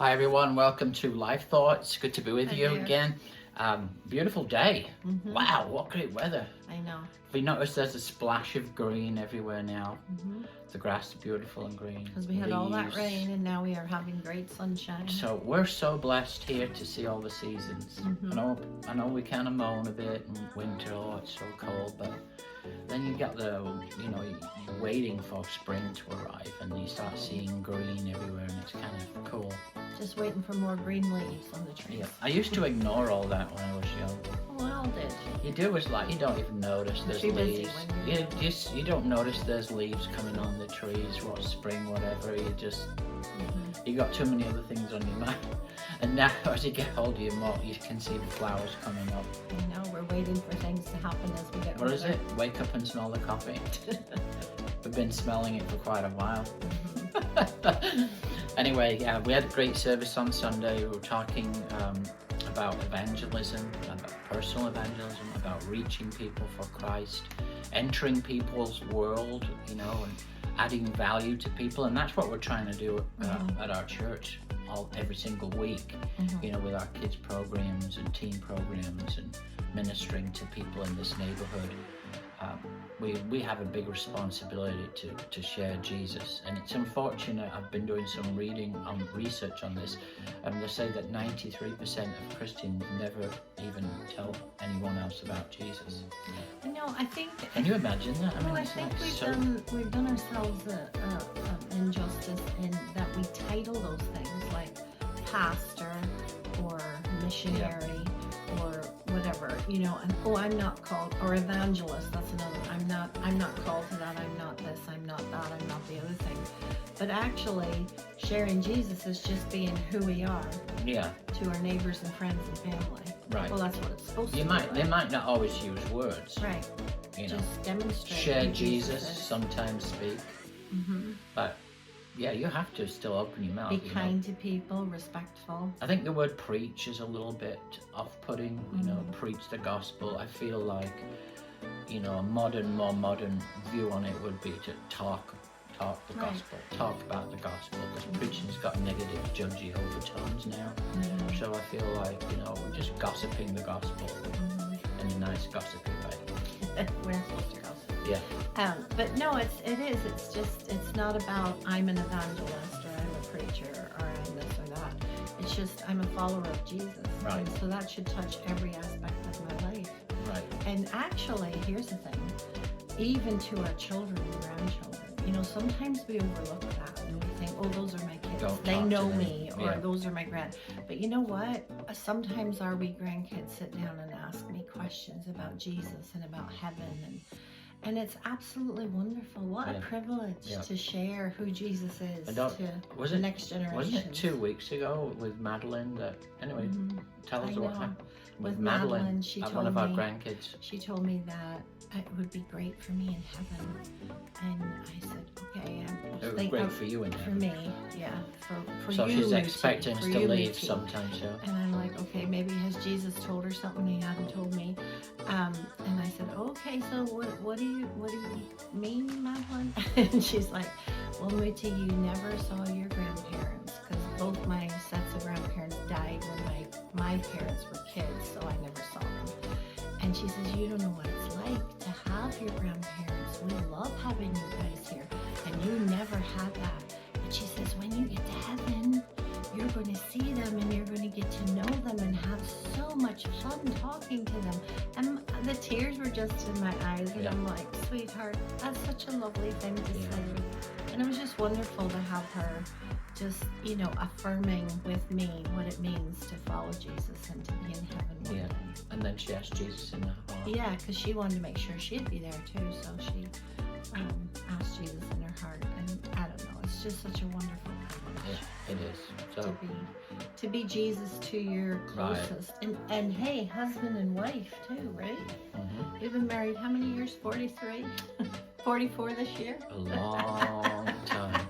Hi everyone, welcome to Life Thoughts. Good to be with Hi you there. again. Beautiful day. Mhm. Wow, what great weather. I know. Have you noticed there's a splash of green everywhere now? Mhm. The grass is beautiful and green. Because we had all that Leaves. rain, and now we are having great sunshine. So we're so blessed here to see all the seasons. Mhm. I know we kind of moan a bit in winter, oh it's so cold, but then you got you're waiting for spring to arrive and you start seeing green everywhere and it's kind of cool. Just waiting for more green leaves on the trees. Yeah, I used to ignore all that when I was young. Oh, we all did. You do, it's like you don't even notice there's Too busy leaves. when you're You don't notice there's leaves coming on the trees, what spring, whatever. You got too many other things on your mind. And now as you get older, you can see the flowers coming up. I know, we're waiting for things to happen as we get What older. is it? Wake up and smell the coffee. We've been smelling it for quite a while. Anyway, yeah, we had a great service on Sunday. We were talking about evangelism, about personal evangelism, about reaching people for Christ, entering people's world, and adding value to people. And that's what we're trying to do at our church every single week, with our kids programs and teen programs and ministering to people in this neighborhood. We have a big responsibility to share Jesus, and it's unfortunate. I've been doing some research on this, and they say that 93% of Christians never even tell anyone else about Jesus. I think. Can you imagine that? I think we've done ourselves an injustice in that we title those things like pastor or missionary or whatever, and I'm not called, or evangelist, that's another. I'm not called to that. I'm not this, I'm not that, I'm not the other thing. But actually sharing Jesus is just being who we are to our neighbors and friends and family. Right. Well, that's what it's supposed to be. They might not always use words. Right. Just demonstrate. Share who Jesus, is. sometimes speak. But yeah, you have to still open your mouth. Be kind to people, respectful. I think the word preach is a little bit off-putting. Preach the gospel. I feel like, a more modern view on it would be to talk the gospel, talk about the gospel, because preaching's got negative, judgy overtones now. So I feel like, we're just gossiping the gospel in a nice gossipy way. We're supposed to gossip. Yeah. But no, it's not about I'm an evangelist or I'm a preacher or I'm this or that. It's just I'm a follower of Jesus. Right. And so that should touch every aspect of my life. Right. And actually, here's the thing, even to our children and grandchildren, sometimes we overlook that and we think, oh, those are my kids. They know me, or those are my But you know what? Sometimes our wee grandkids sit down and ask me questions about Jesus and about heaven, and it's absolutely wonderful. What a privilege to share who Jesus is to the next generation. Wasn't it 2 weeks ago with Madeline that, anyway, tell us what happened. With Madeline, she told one of our me, grandkids. She told me that it would be great for me in heaven. And I said, okay. It was great for you in heaven. For me, yeah. For so you, she's expecting us to leave Muti. sometime soon. And I'm like, okay, maybe has Jesus told her something he hadn't told me? And I said, okay, so what do you mean, Madeline? And she's like, well, Muti, you never saw your grandparents, because both my sets of grandparents died when my parents were kids, so I never saw them. And she says, you don't know what it's like to have your grandparents. We love having you guys here. And you never had that. But she says, when you get to heaven, you're going to see them and you're going to get to know them and have so much fun talking to them. And the tears were just in my eyes. And I'm like, sweetheart, that's such a lovely thing to say. And it was just wonderful to have her just, affirming with me what it means to follow Jesus and to be in heaven with him. And then she asked Jesus in her heart. Yeah, because she wanted to make sure she'd be there too, so she asked Jesus in her heart. And I don't know, it's just such a wonderful privilege. Yeah, it is. So to be Jesus to your closest. Right. And hey, husband and wife too, right? We've been married how many years? 43? 44 this year? A long time.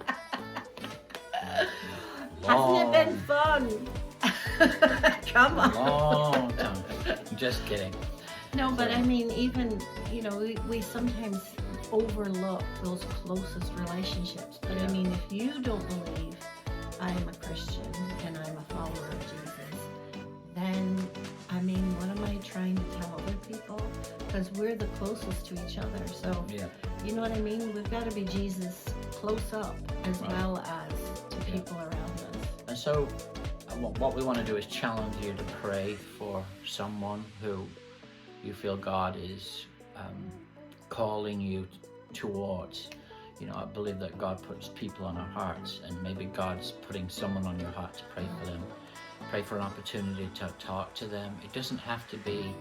Hasn't it been fun? Come on. Long time. Just kidding. No, but I mean, even, we sometimes overlook those closest relationships. But I mean, if you don't believe I am a Christian and I'm a follower of Jesus, then, I mean, what am I trying to tell other people? Because we're the closest to each other. So, Yeah. you know what I mean? We've got to be Jesus close up as Right. well as to people around us. And so, what we want to do is challenge you to pray for someone who you feel God is calling you towards. You know, I believe that God puts people on our hearts, and maybe God's putting someone on your heart to pray for them. Pray for an opportunity to talk to them. It doesn't have to be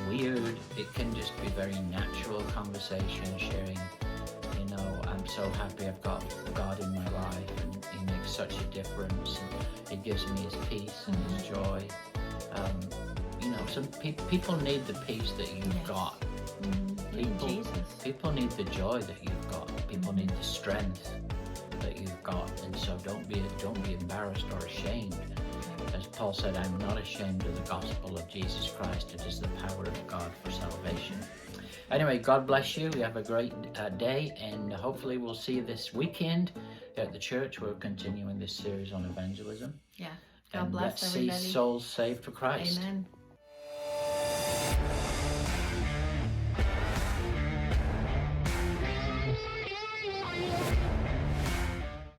weird. It can just be very natural conversation, sharing, you know, I'm so happy I've got God in my life, and He makes such a difference, and He gives me His peace and His joy. You know, some people need the peace that you've Yes. got. In Jesus. People need the joy that you've got. People need the strength that you've got, and so don't be embarrassed or ashamed. As Paul said, I'm not ashamed of the gospel of Jesus Christ. It is the power of God for salvation. Anyway, God bless you. You have a great day, and hopefully we'll see you this weekend at the church. We're continuing this series on evangelism. Yeah. God And bless let's everybody. see souls saved for Christ. Amen.